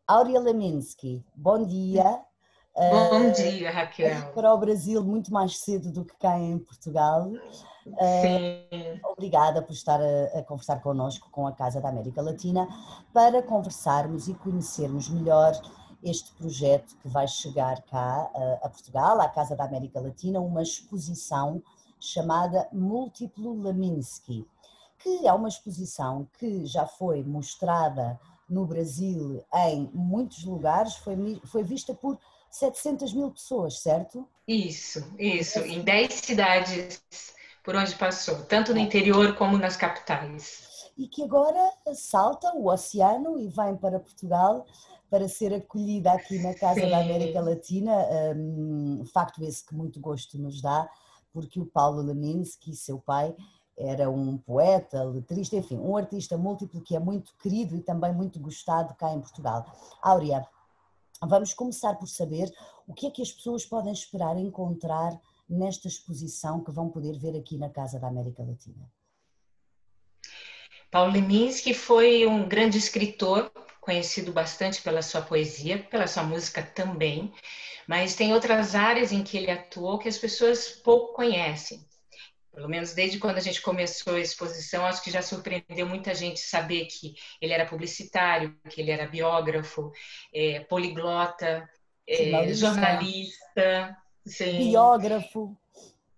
Áurea Leminsky, bom dia. Bom dia, Aí Raquel. para o Brasil muito mais cedo do que cá em Portugal. Sim, Obrigada por estar a conversar connosco com a Casa da América Latina para conversarmos e conhecermos melhor este projeto que vai chegar cá a Portugal, à Casa da América Latina, uma exposição chamada Múltiplo Leminsky, que é uma exposição que já foi mostrada no Brasil em muitos lugares, foi vista por 700 mil pessoas, certo? isso. Em 10 cidades por onde passou, tanto no interior como nas capitais. E que agora salta o oceano e vem para Portugal para ser acolhida aqui na Casa da América Sim, Latina, facto esse que muito gosto nos dá, porque o Paulo Leminski, seu pai, era um poeta, letrista, enfim, um artista múltiplo que é muito querido e também muito gostado cá em Portugal. Áurea, vamos começar por saber o que é que as pessoas podem esperar encontrar nesta exposição que vão poder ver aqui na Casa da América Latina. Paulo Leminski foi um grande escritor, conhecido bastante pela sua poesia, pela sua música também, mas tem outras áreas em que ele atuou que as pessoas pouco conhecem. Pelo menos desde quando a gente começou a exposição, acho que já surpreendeu muita gente saber que ele era publicitário, que ele era biógrafo, poliglota, Jornalista, jornalista, sim, biógrafo.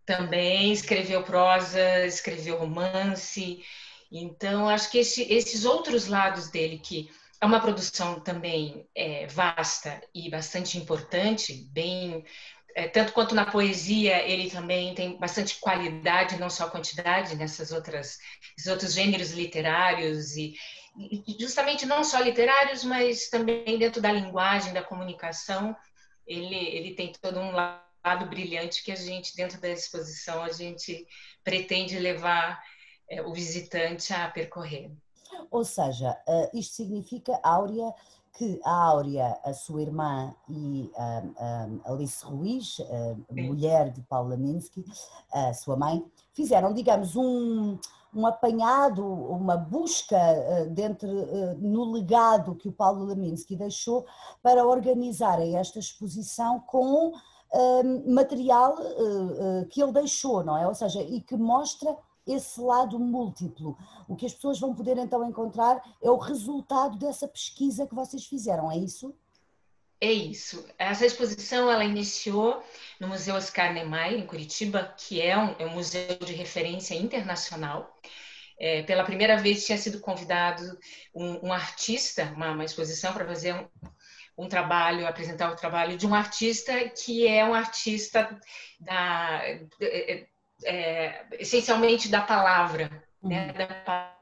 também escreveu prosa, escreveu romance. Então, acho que esses outros lados dele, que é uma produção também vasta e bastante importante, bem tanto quanto na poesia, ele também tem bastante qualidade, não só quantidade, esses outros gêneros literários e justamente não só literários, mas também dentro da linguagem, da comunicação, ele tem todo um lado brilhante que a gente, dentro da exposição, a gente pretende levar o visitante a percorrer. Ou seja, isto significa, Áurea, que a Áurea, a sua irmã e a Alice Ruiz, a Sim. mulher de Paula Minsky, a sua mãe, fizeram, digamos, um apanhado, uma busca dentro, no legado que o Paulo Leminski deixou para organizarem esta exposição com material que ele deixou, não é? Ou seja, e que mostra esse lado múltiplo. O que as pessoas vão poder então encontrar é o resultado dessa pesquisa que vocês fizeram, é isso? É isso. Essa exposição ela iniciou no Museu Oscar Niemeyer, em Curitiba, que é um museu de referência internacional. Pela primeira vez tinha sido convidado um artista, uma exposição para fazer um trabalho, apresentar o trabalho de um artista que é um artista da, essencialmente da palavra, né, Uhum. da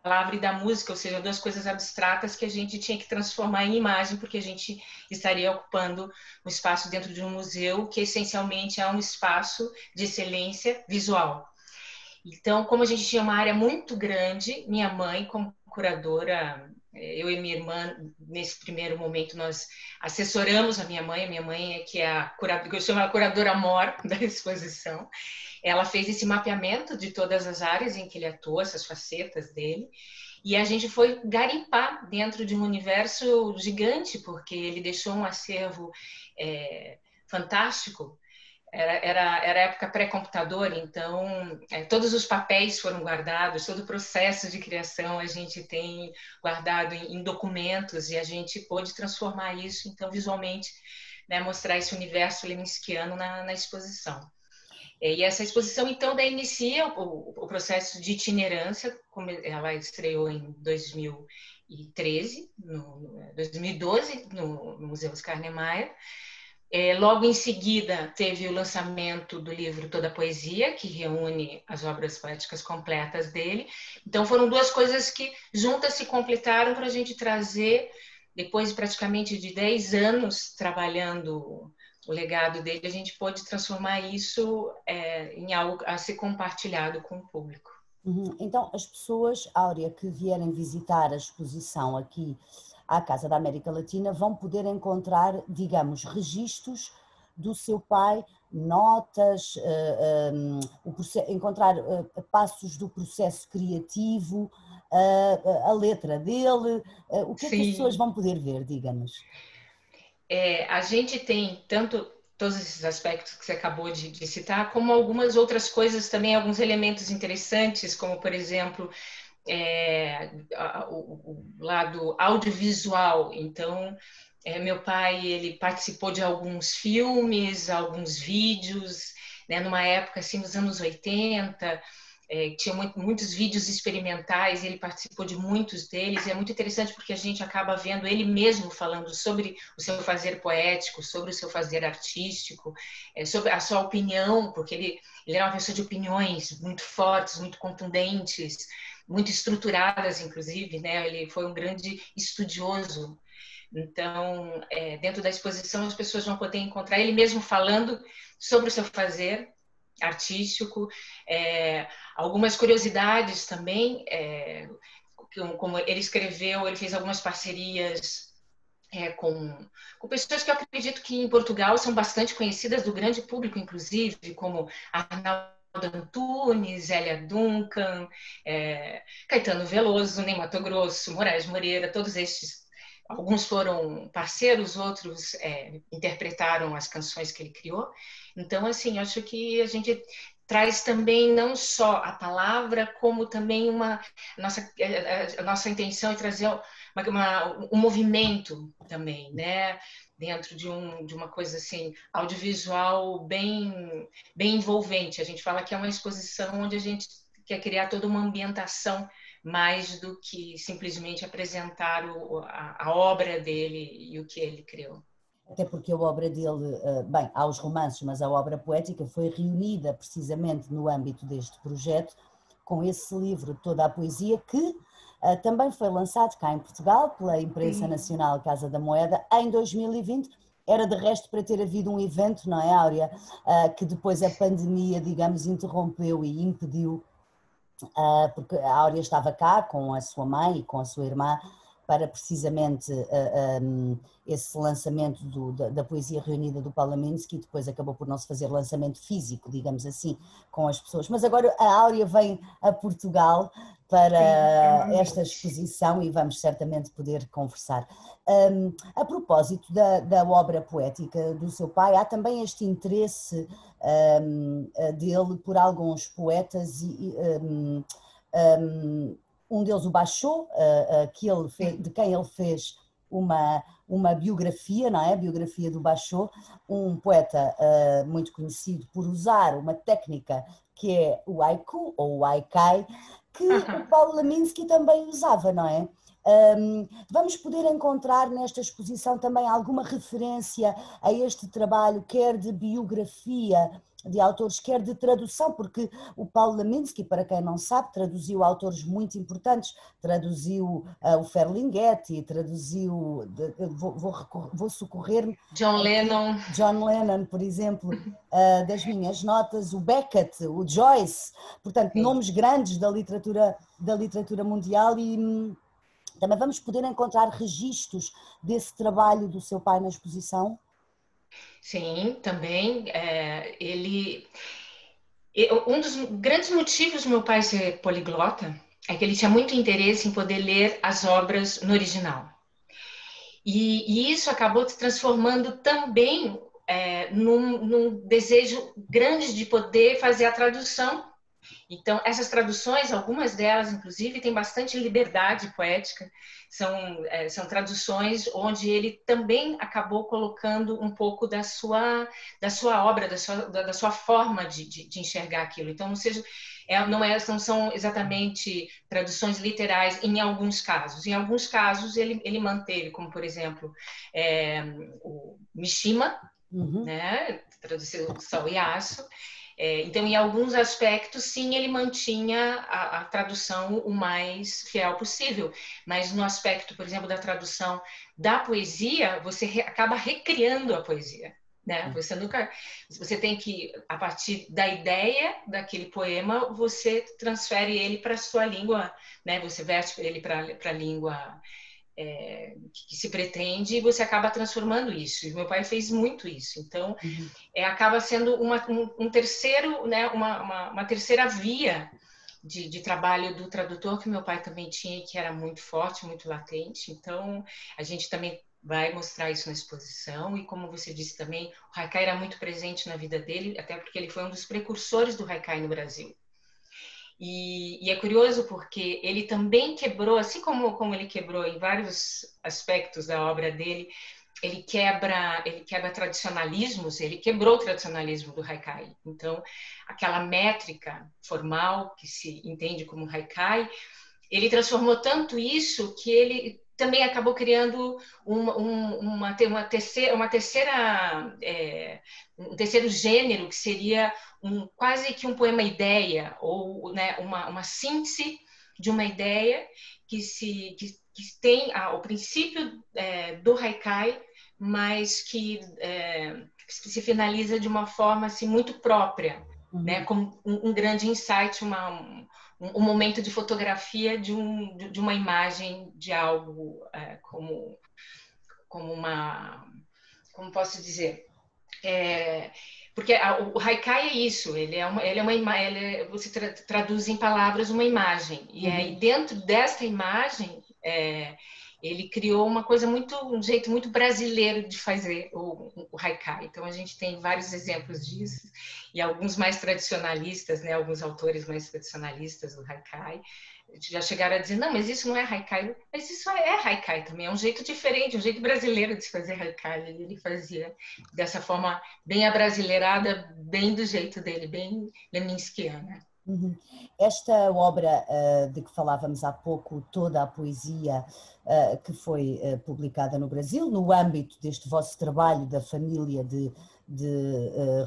palavra e da música, ou seja, duas coisas abstratas que a gente tinha que transformar em imagem, porque a gente estaria ocupando um espaço dentro de um museu que essencialmente é um espaço de excelência visual. Então, como a gente tinha uma área muito grande, minha mãe, como curadora, eu e minha irmã, nesse primeiro momento, nós assessoramos a minha mãe é que é a curadora, que eu chamo a curadora mor da exposição. Ela fez esse mapeamento de todas as áreas em que ele atua, essas facetas dele, e a gente foi garimpar dentro de um universo gigante, porque ele deixou um acervo fantástico. Era época pré-computador, então todos os papéis foram guardados, todo o processo de criação a gente tem guardado em documentos e a gente pôde transformar isso, então, visualmente, né, mostrar esse universo leminskiano na exposição. E essa exposição, então, daí inicia o processo de itinerância, como ela estreou em 2013, 2012, no Museu Oscar Niemeyer. Logo em seguida, teve o lançamento do livro Toda a Poesia, que reúne as obras poéticas completas dele. Então, foram duas coisas que juntas se completaram para a gente trazer, depois de praticamente de 10 anos trabalhando o legado dele, a gente pôde transformar isso em algo a ser compartilhado com o público. Uhum. Então, as pessoas, Áurea, que vierem visitar a exposição aqui à Casa da América Latina vão poder encontrar, digamos, registros do seu pai, notas, encontrar passos do processo criativo, a letra dele. O que é que as pessoas Sim. vão poder ver? Diga-nos. A gente tem tanto todos esses aspectos que você acabou de citar, como algumas outras coisas também, alguns elementos interessantes, como, por exemplo, o lado audiovisual. Então, meu pai, ele participou de alguns filmes, alguns vídeos, né, numa época assim dos anos 80, tinha muitos vídeos experimentais, ele participou de muitos deles, e é muito interessante porque a gente acaba vendo ele mesmo falando sobre o seu fazer poético, sobre o seu fazer artístico, sobre a sua opinião, porque ele era uma pessoa de opiniões muito fortes, muito contundentes, muito estruturadas, inclusive, né? Ele foi um grande estudioso. Então, dentro da exposição, as pessoas vão poder encontrar ele mesmo falando sobre o seu fazer artístico, algumas curiosidades também, como ele escreveu, ele fez algumas parcerias com pessoas que eu acredito que em Portugal são bastante conhecidas do grande público, inclusive, como Arnaldo Antunes, Zélia Duncan, Caetano Veloso, Ney Matogrosso, Moraes Moreira, todos estes. Alguns foram parceiros, outros interpretaram as canções que ele criou. Então, assim, acho que a gente traz também não só a palavra, como também a nossa intenção é trazer um movimento também, né? Dentro de uma coisa assim, audiovisual bem envolvente. A gente fala que é uma exposição onde a gente quer criar toda uma ambientação mais do que simplesmente apresentar a obra dele e o que ele criou. Até porque a obra dele, bem, há os romances, mas a obra poética foi reunida precisamente no âmbito deste projeto, com esse livro, Toda a Poesia, que também foi lançado cá em Portugal pela Imprensa Nacional Casa da Moeda em 2020. Era de resto para ter havido um evento, não é, Áurea? Que depois a pandemia, digamos, interrompeu e impediu, porque a Áurea estava cá com a sua mãe e com a sua irmã para precisamente esse lançamento da poesia reunida do Paulo Leminski, que depois acabou por não se fazer lançamento físico, digamos assim, com as pessoas. Mas agora a Áurea vem a Portugal para esta exposição e vamos certamente poder conversar. A propósito da obra poética do seu pai, há também este interesse dele por alguns poetas um deles o Bachot, de quem ele fez uma biografia, não é? A biografia do Bachot, um poeta muito conhecido por usar uma técnica que é o haiku ou o haikai, que o Paulo Leminski também usava, não é? Vamos poder encontrar nesta exposição também alguma referência a este trabalho, quer de biografia de autores, quer de tradução, porque o Paulo Leminski, para quem não sabe, traduziu autores muito importantes, traduziu o Ferlinghetti, traduziu, vou socorrer-me, John Lennon. John Lennon, por exemplo, das minhas notas, o Beckett, o Joyce, portanto, nomes grandes da literatura mundial, e também vamos poder encontrar registros desse trabalho do seu pai na exposição? Sim, também. Um dos grandes motivos do meu pai ser poliglota é que ele tinha muito interesse em poder ler as obras no original. E isso acabou se transformando também num desejo grande de poder fazer a tradução. Então, essas traduções, algumas delas, inclusive, têm bastante liberdade poética, são traduções onde ele também acabou colocando um pouco da sua obra, da sua forma de enxergar aquilo. Então, não são exatamente traduções literais em alguns casos. Em alguns casos, ele manteve, como, por exemplo, o Mishima, né, traduziu Sol e Aço. Então, em alguns aspectos, sim, ele mantinha a tradução o mais fiel possível, mas no aspecto, por exemplo, da tradução da poesia, você acaba recriando a poesia, né? Você tem que, a partir da ideia daquele poema, você transfere ele para a sua língua, né? Você verte ele para a língua que se pretende, e você acaba transformando isso. E meu pai fez muito isso. Então, acaba sendo um terceiro, né, uma terceira via de trabalho do tradutor que meu pai também tinha, que era muito forte, muito latente. Então, a gente também vai mostrar isso na exposição. E como você disse também, o haikai era muito presente na vida dele, até porque ele foi um dos precursores do haikai no Brasil. E é curioso porque ele também quebrou, assim como ele quebrou em vários aspectos da obra dele, ele quebra tradicionalismos, ele quebrou o tradicionalismo do haikai. Então, aquela métrica formal que se entende como haikai, ele transformou tanto isso que ele também acabou criando um terceiro gênero, que seria quase que um poema-ideia, ou, né, uma síntese de uma ideia que tem o princípio do haikai, mas que se finaliza de uma forma assim, muito própria, né, como um grande insight, um momento de fotografia de uma imagem de algo como uma, como posso dizer, porque o haikai é isso, você traduz em palavras uma imagem, e aí dentro desta imagem ele criou um jeito muito brasileiro de fazer o haikai. Então a gente tem vários exemplos disso, e alguns mais tradicionalistas, né, alguns autores mais tradicionalistas do haikai já chegaram a dizer, não, mas isso não é haikai, mas isso é haikai também, é um jeito diferente, um jeito brasileiro de se fazer haikai. Ele fazia dessa forma bem abrasileirada, bem do jeito dele, bem leminskiana. Esta obra de que falávamos há pouco, toda a poesia que foi publicada no Brasil, no âmbito deste vosso trabalho da família de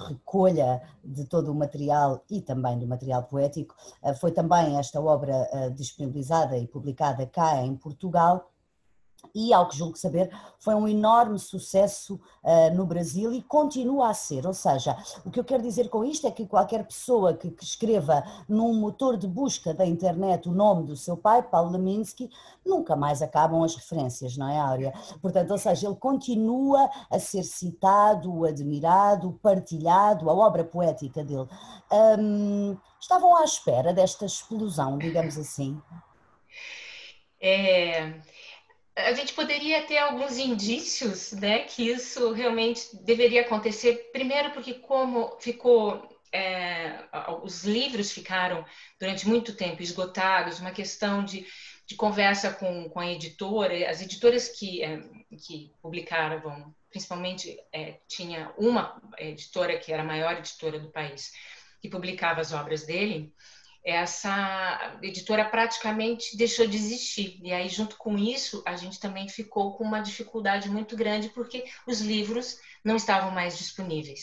recolha de todo o material e também do material poético, foi também esta obra disponibilizada e publicada cá em Portugal. E, ao que julgo saber, foi um enorme sucesso no Brasil e continua a ser. Ou seja, o que eu quero dizer com isto é que qualquer pessoa que escreva num motor de busca da internet o nome do seu pai, Paulo Leminski, nunca mais acabam as referências, não é, Áurea? Portanto, ou seja, ele continua a ser citado, admirado, partilhado, a obra poética dele. Estavam à espera desta explosão, digamos assim? A gente poderia ter alguns indícios, né, que isso realmente deveria acontecer. Primeiro, porque como os livros ficaram durante muito tempo esgotados, uma questão de conversa com a editora. As editoras que publicaram, principalmente tinha uma editora que era a maior editora do país, que publicava as obras dele. Essa editora praticamente deixou de existir. E aí, junto com isso, a gente também ficou com uma dificuldade muito grande, porque os livros não estavam mais disponíveis.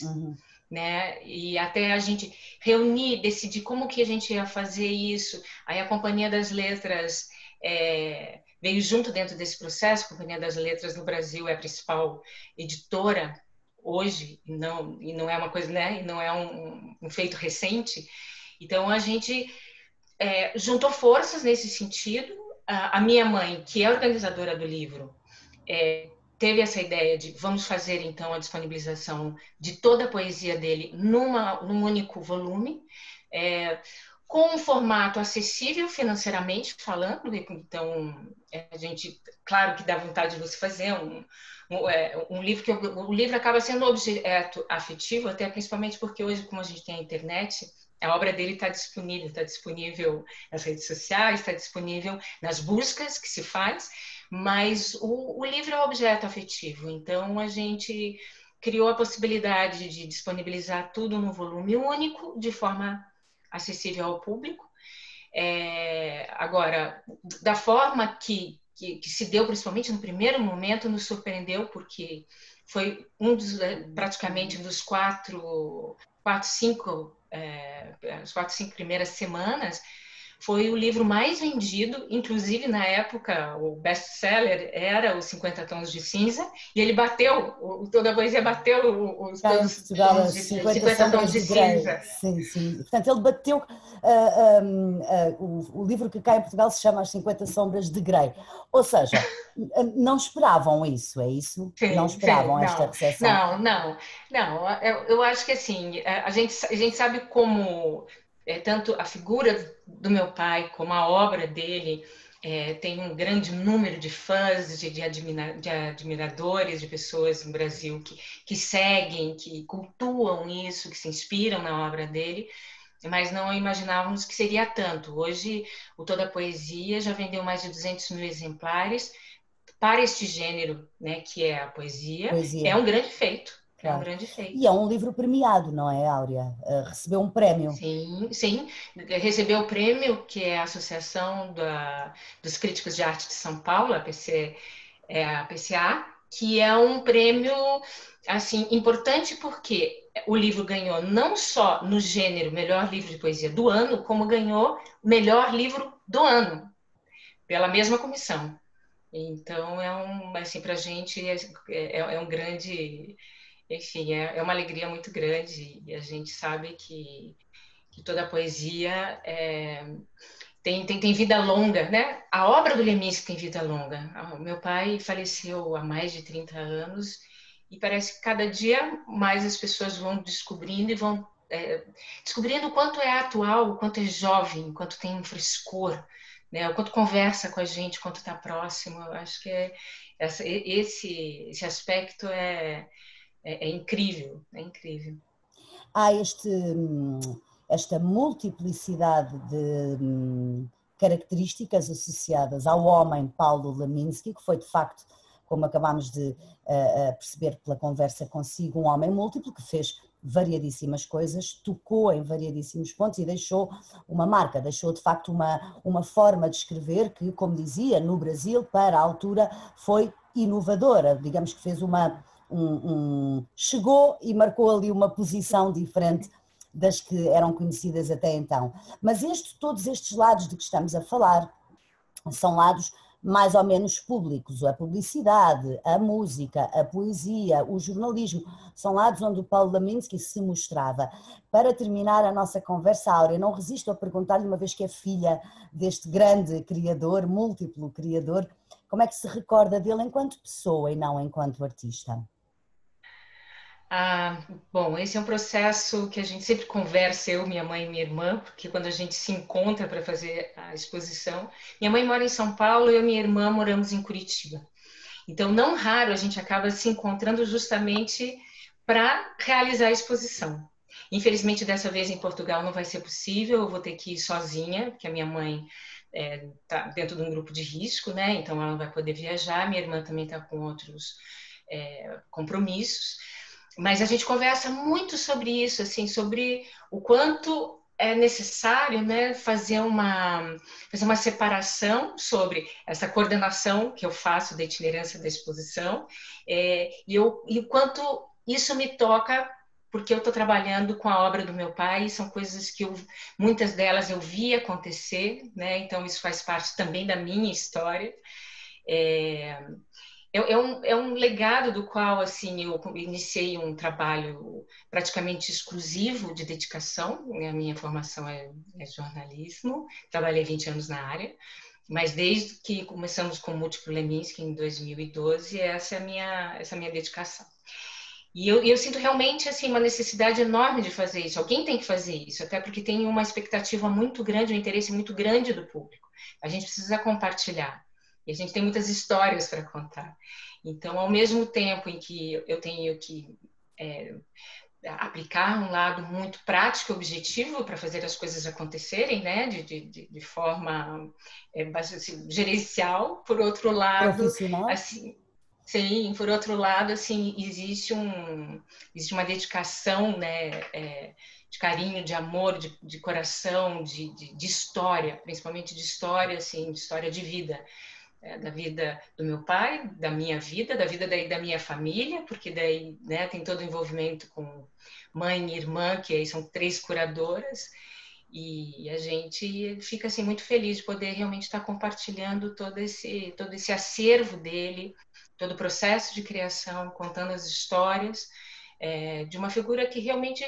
Né? E até a gente reunir, decidir como que a gente ia fazer isso. Aí a Companhia das Letras veio junto dentro desse processo. A Companhia das Letras no Brasil é a principal editora hoje, e não é uma coisa, né? E não é um feito recente. Então, a gente juntou forças nesse sentido. A minha mãe, que é organizadora do livro, teve essa ideia de vamos fazer, então, a disponibilização de toda a poesia dele num único volume, com um formato acessível financeiramente falando. Então, a gente, claro que dá vontade de você fazer um livro, o livro acaba sendo um objeto afetivo, até principalmente porque hoje, como a gente tem a internet, a obra dele está disponível nas redes sociais, está disponível nas buscas que se faz, mas o livro é um objeto afetivo. Então, a gente criou a possibilidade de disponibilizar tudo num volume único, de forma acessível ao público. Agora, da forma que se deu, principalmente no primeiro momento, nos surpreendeu, porque foi praticamente dos as 4, 5 primeiras semanas, foi o livro mais vendido. Inclusive, na época, o best-seller era os 50 Tons de Cinza, e ele toda a poesia bateu os tons de 50 Tons de Cinza. Sim, sim. Portanto, ele bateu. O livro que cá em Portugal se chama As 50 Sombras de Grey. Ou seja, não esperavam isso, é isso? Sim, não esperavam esta recepção? Não. Eu acho que assim, a gente sabe como tanto a figura do meu pai como a obra dele tem um grande número de fãs, de admiradores, de pessoas no Brasil que seguem, que cultuam isso, que se inspiram na obra dele, mas não imaginávamos que seria tanto. Hoje, o Toda a Poesia já vendeu mais de 200 mil exemplares para este gênero, né, que é a poesia. É um grande feito. Claro. É um grande feito. E é um livro premiado, não é, Áurea? Recebeu um prémio. Sim, sim. Recebeu o prêmio, que é a Associação dos Críticos de Arte de São Paulo, a PCA, que é um prêmio assim importante porque o livro ganhou não só no gênero Melhor Livro de Poesia do Ano, como ganhou Melhor Livro do Ano, pela mesma comissão. Então, assim, para a gente é um grande, enfim, é uma alegria muito grande, e a gente sabe que toda a poesia tem vida longa, né? A obra do Leminski tem vida longa. O meu pai faleceu há mais de 30 anos e parece que cada dia mais as pessoas vão descobrindo e vão descobrindo o quanto é atual, o quanto é jovem, o quanto tem um frescor, né? O quanto conversa com a gente, o quanto está próximo. Eu acho que esse aspecto é incrível, é incrível. Há esta multiplicidade de características associadas ao homem Paulo Leminski, que foi de facto, como acabámos de perceber pela conversa consigo, um homem múltiplo que fez variadíssimas coisas, tocou em variadíssimos pontos e deixou uma marca, deixou de facto uma forma de escrever que, como dizia, no Brasil, para a altura, foi inovadora, digamos que fez chegou e marcou ali uma posição diferente das que eram conhecidas até então. Mas todos estes lados de que estamos a falar são lados mais ou menos públicos, a publicidade, a música, a poesia, o jornalismo, são lados onde o Paulo Leminski se mostrava. Para terminar a nossa conversa, Áurea, não resisto a perguntar-lhe, uma vez que é filha deste grande criador, múltiplo criador, como é que se recorda dele enquanto pessoa e não enquanto artista? Bom, esse é um processo que a gente sempre conversa, eu, minha mãe e minha irmã, porque quando a gente se encontra para fazer a exposição, minha mãe mora em São Paulo e eu e minha irmã moramos em Curitiba. Então, não raro, a gente acaba se encontrando justamente para realizar a exposição. Infelizmente, dessa vez em Portugal não vai ser possível, eu vou ter que ir sozinha, porque a minha mãe está dentro de um grupo de risco, né? Então ela não vai poder viajar, minha irmã também está com outros compromissos. Mas a gente conversa muito sobre isso, assim, sobre o quanto é necessário, né, fazer uma separação sobre essa coordenação que eu faço da itinerância da exposição e o quanto isso me toca, porque eu estou trabalhando com a obra do meu pai, são coisas que muitas delas eu vi acontecer, né, então isso faz parte também da minha história. É um legado do qual, assim, eu iniciei um trabalho praticamente exclusivo de dedicação. A minha formação é jornalismo, trabalhei 20 anos na área, mas desde que começamos com o Múltiplo Leminski em 2012, essa é a minha dedicação. E eu sinto realmente, assim, uma necessidade enorme de fazer isso. Alguém tem que fazer isso, até porque tem uma expectativa muito grande, um interesse muito grande do público. A gente precisa compartilhar. E a gente tem muitas histórias para contar. Então, ao mesmo tempo em que eu tenho que aplicar um lado muito prático e objetivo para fazer as coisas acontecerem, né, de forma assim, gerencial, por outro lado, profissional? Assim, sim, por outro lado, assim, existe uma dedicação, né, de carinho, de amor, de coração, de história, principalmente de história, assim, de história de vida. Da vida do meu pai, da minha vida, da vida da minha família, porque daí, né, tem todo o envolvimento com mãe e irmã, que aí são 3 curadoras, e a gente fica assim muito feliz de poder realmente estar compartilhando todo esse acervo dele, todo o processo de criação, contando as histórias de uma figura que realmente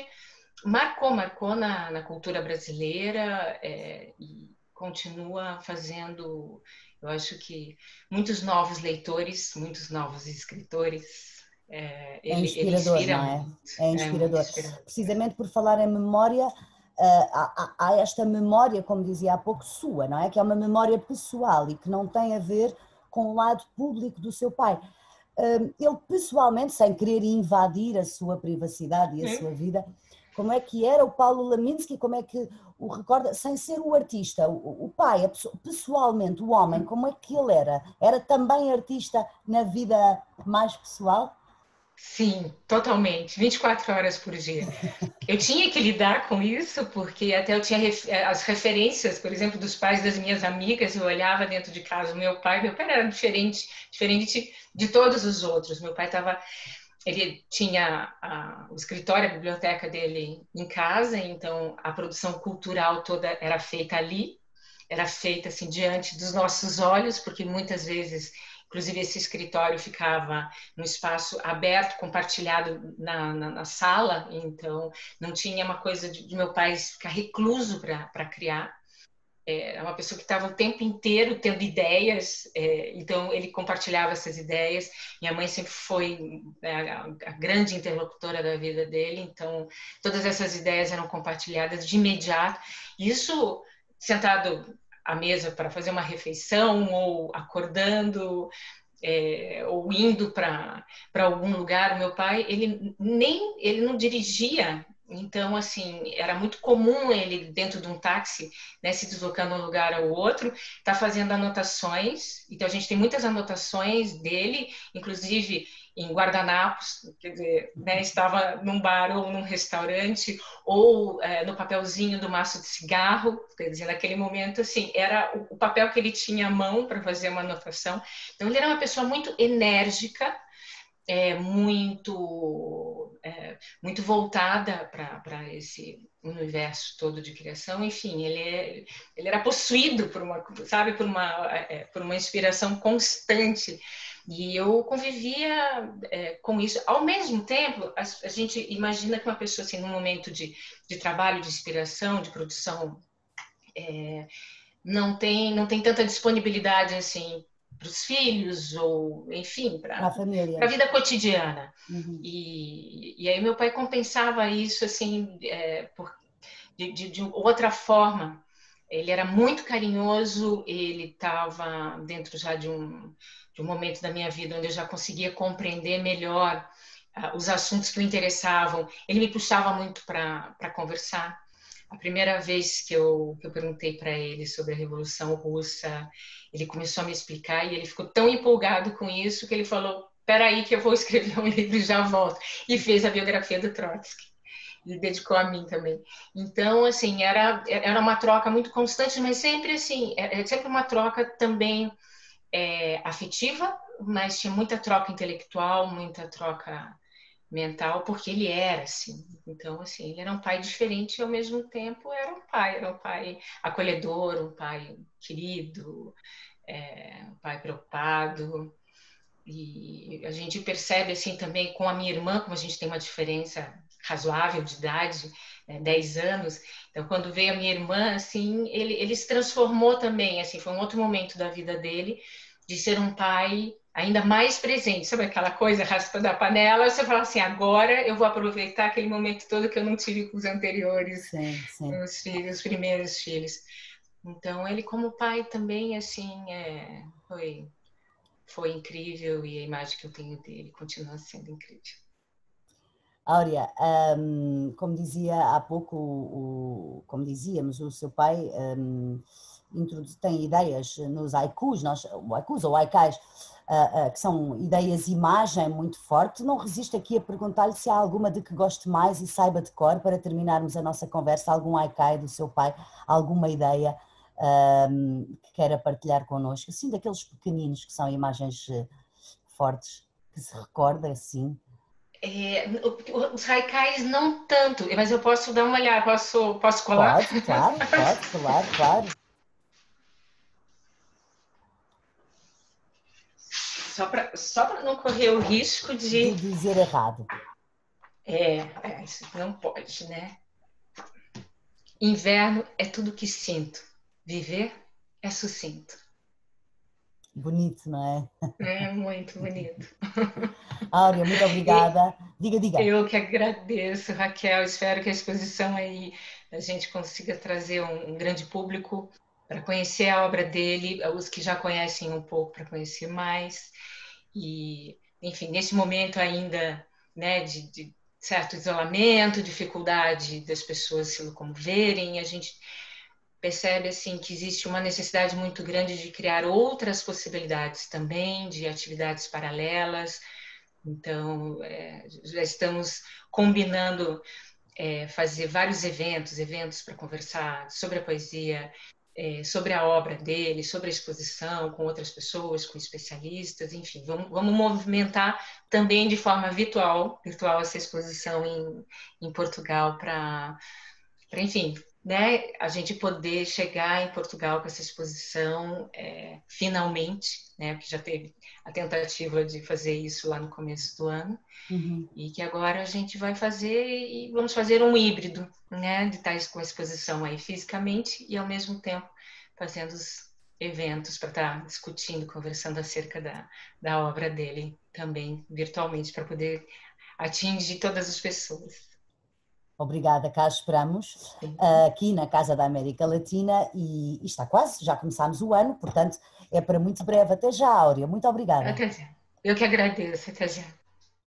marcou na cultura brasileira e continua fazendo, eu acho que muitos novos leitores, muitos novos escritores. Ele Inspirador, inspira não é? muito. É Muito inspirador. inspirador. Precisamente por falar em memória, há esta memória, como dizia há pouco, sua, não é? Que é uma memória pessoal e que não tem a ver com o lado público do seu pai. Ele pessoalmente, sem querer invadir a sua privacidade e a sua vida, como é que era o Paulo Laminsky, como é que o recorda, sem ser o artista, o pai, pessoalmente, o homem, como é que ele era? Era também artista na vida mais pessoal? Sim, totalmente, 24 horas por dia. Eu tinha que lidar com isso, porque até eu tinha as referências, por exemplo, dos pais das minhas amigas, eu olhava dentro de casa, meu pai era diferente, diferente de todos os outros. Meu pai estava, ele tinha o escritório, a biblioteca dele em casa, então a produção cultural toda era feita ali, era feita assim diante dos nossos olhos, porque muitas vezes, inclusive esse escritório ficava num espaço aberto, compartilhado na sala, então não tinha uma coisa de meu pai ficar recluso para criar. É uma pessoa que estava o tempo inteiro tendo ideias, então ele compartilhava essas ideias. Minha mãe sempre foi a grande interlocutora da vida dele, então todas essas ideias eram compartilhadas de imediato. Isso sentado à mesa para fazer uma refeição, ou acordando, ou indo para algum lugar. O meu pai, ele não dirigia, então assim era muito comum ele dentro de um táxi, né, se deslocando de um lugar ao outro, tá fazendo anotações. Então a gente tem muitas anotações dele, inclusive em guardanapos, quer dizer, né, estava num bar ou num restaurante, ou no papelzinho do maço de cigarro, quer dizer, naquele momento, assim, era o papel que ele tinha à mão para fazer uma anotação. Então, ele era uma pessoa muito enérgica, muito voltada para esse universo todo de criação. Enfim, ele era possuído por uma, sabe, por uma inspiração constante. E eu convivia com isso. Ao mesmo tempo, a gente imagina que uma pessoa, assim, num momento de trabalho, de inspiração, de produção, não tem tanta disponibilidade assim para os filhos, ou enfim, Para para a família. a vida cotidiana. Uhum. E aí meu pai compensava isso assim, de outra forma. Ele era muito carinhoso, ele estava dentro já de um momento da minha vida onde eu já conseguia compreender melhor os assuntos que o interessavam. Ele me puxava muito para conversar. A primeira vez que eu perguntei para ele sobre a Revolução Russa, ele começou a me explicar e ele ficou tão empolgado com isso que ele falou: "Espera aí que eu vou escrever um livro e já volto". E fez a biografia do Trotsky e dedicou a mim também. Então, assim, era uma troca muito constante, mas sempre assim, sempre uma troca também afetiva, mas tinha muita troca intelectual, muita troca mental, porque ele era assim. Então, assim, ele era um pai diferente e ao mesmo tempo era um pai acolhedor, um pai querido, um pai preocupado. E a gente percebe assim também com a minha irmã, como a gente tem uma diferença razoável de idade, 10 anos. Então, quando veio a minha irmã, assim, ele se transformou também, assim, foi um outro momento da vida dele, de ser um pai ainda mais presente. Sabe aquela coisa, raspando a panela, você fala assim, agora eu vou aproveitar aquele momento todo que eu não tive com os anteriores, Sim, sim. com os filhos, os primeiros filhos. Então, ele como pai também, assim, foi incrível, e a imagem que eu tenho dele continua sendo incrível. Áurea, como dizia há pouco, como dizíamos, o seu pai tem ideias nos haikus, haikus ou haikais, que são ideias-imagem muito fortes. Não resisto aqui a perguntar-lhe se há alguma de que goste mais e saiba de cor, para terminarmos a nossa conversa, algum haikai do seu pai, alguma ideia que queira partilhar connosco, assim, daqueles pequeninos que são imagens fortes, que se recorda, assim. Os haikais não tanto, mas eu posso dar uma olhada, posso colar? Pode, claro, claro. Só para não correr o risco de. De dizer errado. Isso não pode, né? Inverno é tudo que sinto, viver é sucinto. Bonito, não é? É muito bonito. Áurea, muito E, obrigada. Diga, diga. Eu que agradeço, Raquel. Espero que a exposição aí a gente consiga trazer um grande público para conhecer a obra dele, os que já conhecem um pouco para conhecer mais. E, enfim, nesse momento ainda, né, de certo isolamento, dificuldade das pessoas se locomoverem, a gente percebe assim que existe uma necessidade muito grande de criar outras possibilidades também, de atividades paralelas. Então, já estamos combinando fazer vários eventos para conversar sobre a poesia, sobre a obra dele, sobre a exposição com outras pessoas, com especialistas, enfim, vamos movimentar também de forma virtual essa exposição em Portugal enfim, né, a gente poder chegar em Portugal com essa exposição finalmente, né, que já teve a tentativa de fazer isso lá no começo do ano, Uhum. e que agora a gente vai fazer e vamos fazer um híbrido, né, de estar com a exposição aí fisicamente e ao mesmo tempo fazendo os eventos para estar discutindo, conversando acerca da obra dele também virtualmente para poder atingir todas as pessoas. Obrigada, cá esperamos, aqui na Casa da América Latina, e está quase, já começámos o ano, portanto é para muito breve. Até já, Áurea, muito obrigada. Até já. Eu que agradeço, até já.